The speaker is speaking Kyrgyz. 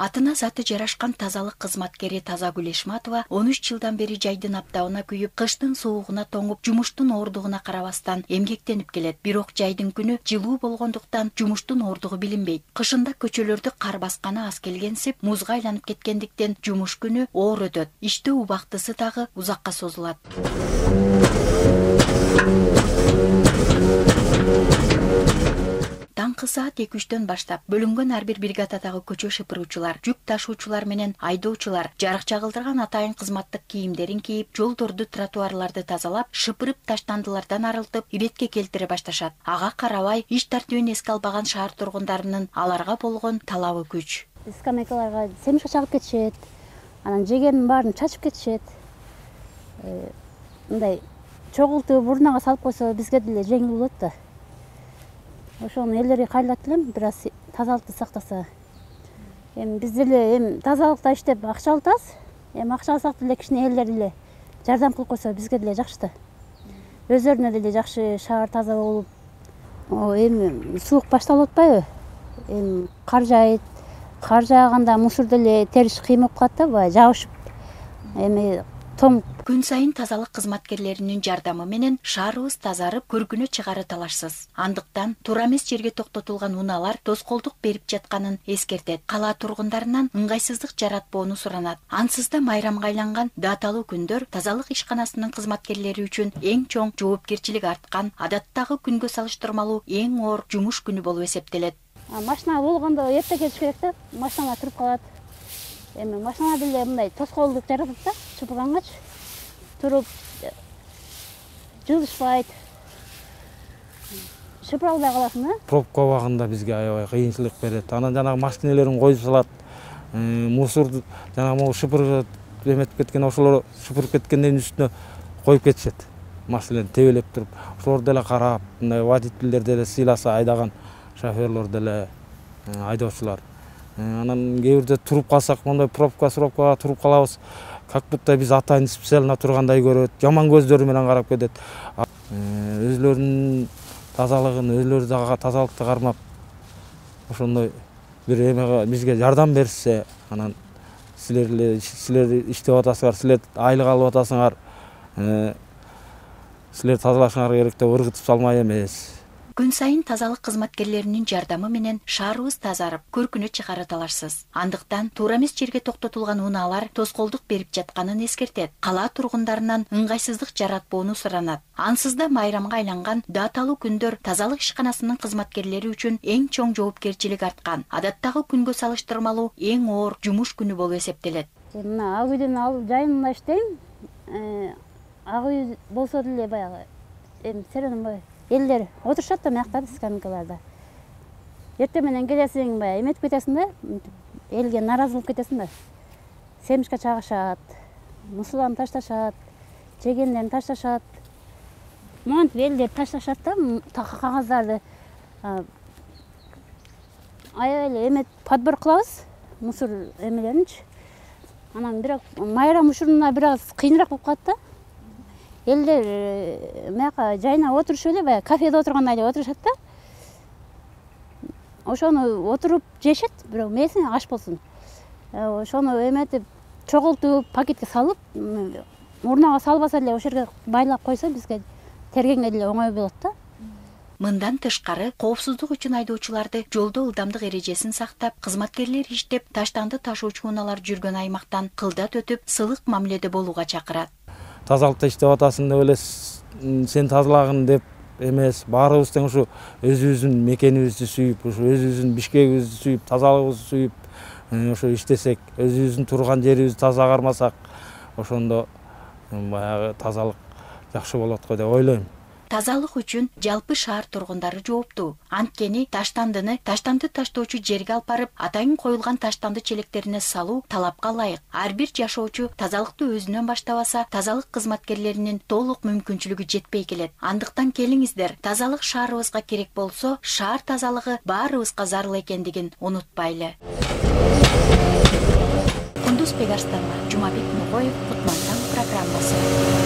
Атына заты жарашкан тазалык кызматкери Тазагүл Эшматова 13 жылдан бери жайдын аптабына күйүп, кыштын суугуна тоңуп, жумуштун оордугуна карабастан эмгектенип келет. Бирок жайдын күнү жылуу болгондуктан жумуштун оордугу билинбейт. Кышында көчөлөрдү кар басканы аз келгенсип, музга айланып кеткендиктен жумуш күнү оор өтөт. Иштөө убактысы дагы узакка созулат. Таңкы саат 2-3-төн баштап бөлүнгөн ар бир бригададагы көчө шыпыруучулар, жүк ташуучулар менен айдоочулар жарык чагылдырган атайын кызматтык кийимдерин кийип, жолдорду, тротуарларды тазалап, шыпырып таштандылардан арылтып, иретке келтире башташат. Ага карабай, иш тартибин эске албаган шаар тургундарынын аларга болгон талабы күч. Скамейкаларга семишке чагып кетишет, анан жегенин баарын чачып кетишет. Мындай чогултуп урнага салып койсо бизге деле жеңил болот да. Ошону элдерге кайрылат элем, бир аз тазалыкты сактаса. Биз деле тазалыкта иштеп акча алабыз. Акча алсак деле кичине элдер деле жардам кылып койсо бизге деле жакшы да. Өздөрүнө деле жакшы шаар таза болуп, суук башталып атпайбы? Кар жаайт. Кар жааганда мусор деле териш кыйын болуп калат да, баягы жабышып. Күн сайын тазалык кызматкерлеринин жардамы менен шаарыбыз тазарып, көркүнө чыгары талашсыз. Андыктан туура эмес жерге токтотулган унаалар тоскоолдук берип жатканын эскертет. Кала тургундарынан ыңгайсыздык жаратпоону суранат. Ансыз да майрамга айланган даталуу күндөр тазалык ишканасынын кызматкерлери үчүн эң чоң жоопкерчилик арткан, адаттагы күнгө салыштырмалуу эң оор жумуш күнү болуп эсептелет. Машина болгондо эрте келиш керек да, машиналар туруп калат. Машина деле мындай тоскоолдук жаратат да, чыпыгангачы. Туруп жылышпайт. Шыпыра албай каласың да. Пробка убагында бизге аябай кыйынчылык берет. Анан жанагы машинелерин коюп салат. Мусор жанагы могу шыпырып эметип кеткен, ошолор шыпырып кеткендердин үстүнө коюп кетишет. Машинени тебелеп туруп, ошолор деле карап, мындай водительдер деле сыйласа айдаган шоферлор деле айдоочулар. Анан кээ бирде туруп калсак, мондай пробкага туруп калабыз. Как будто биз атайын специально тургандай көрөт, жаман көздөрү менен карап кетет. Өзлөрүнүн тазалыгын, өзлөрү дагы тазалыкты кармап, ошондой бир эмеге бизге жардам берсе, анан силер иштеп атасыңар, силер айлык алып атасыңар, силер тазалашыңар керек деп ыргытып салмай эмес. Күн сайын тазалык кызматкерлеринин жардамы менен шаарыбыз тазарып, көркүнө чыгары талашсыз. Андыктан туура эмес жерге токтотулган унаалар тоскоолдук берип жатканын эскертет. Кала тургундарынан ыңгайсыздык жаратпоону суранат. Ансыз да майрамга айланган даталуу күндөр тазалык ишканасынын кызматкерлери үчүн эң чоң жоопкерчилик арткан, адаттагы күнгө салыштырмалуу эң оор жумуш күнү болуп эсептелет. Мына ак үйдүн жайында иштейм. Ак үй болсо деле баягы элдер отурушат да мыякта скамейкаларда. Эртең менен келесиң, баягы эметип кетесиң да, элге нааразы болуп кетесиң да. Семишке чагышат, мусуларын ташташат, жегендерин ташташат. Монтип элдер ташташат да, кагаздарды. Аябай эле эметип подбор кылабыз, мусор эмелеринчи. Анан бирок майрам учуруна бир аз кыйыныраак болуп калат да. Элдер мыяка жайына отурушуп эле, баягы кафеде отургандай эле отурушат да. Ошону отуруп жешет, бирок мээсине аш болсун. Ошону эметип, чогултуп, пакетке салып, урнага салбаса эле ошол жерге байлап койсо бизге тергенге деле оңой болот да. Мындан тышкары, коопсуздук үчүн айдоочуларды жолдо ылдамдык эрежесин сактап, кызматкерлер иштеп, таштанды ташуучу унаалар жүргөн аймактан кылдат өтүп, сылык мамиледе болууга чакырат. Тазалыкта иштеп атасың деп эле сен тазалагын деп эмес, баарыбыз тең ушу өзүбүздүн мекенибизди сүйүп, ушу өзүбүздүн Бишкегибизди сүйүп, тазалыгыбызды сүйүп, ошо иштесек, өзүбүздүн турган жерибизди таза кармасак, ошондо баягы тазалык жакшы болот го деп ойлойм. Тазалык үчүн жалпы шаар тургундары жооптуу. Анткени таштанды таштоочу жерге алып барып, атайын коюлган таштанды челектерине салуу талапка ылайык. Ар бир жашоочу тазалыкты өзүнөн баштабаса, тазалык кызматкерлеринин толук мүмкүнчүлүгү жетпей келет. Андыктан келиңиздер, тазалык шаарыбызга керек болсо, шаар тазалыгы баарыбызга зарыл экендигин унутпайлы. Кундуз Пегарстанова, Жумабек Нугоев, Кутмантан программасы.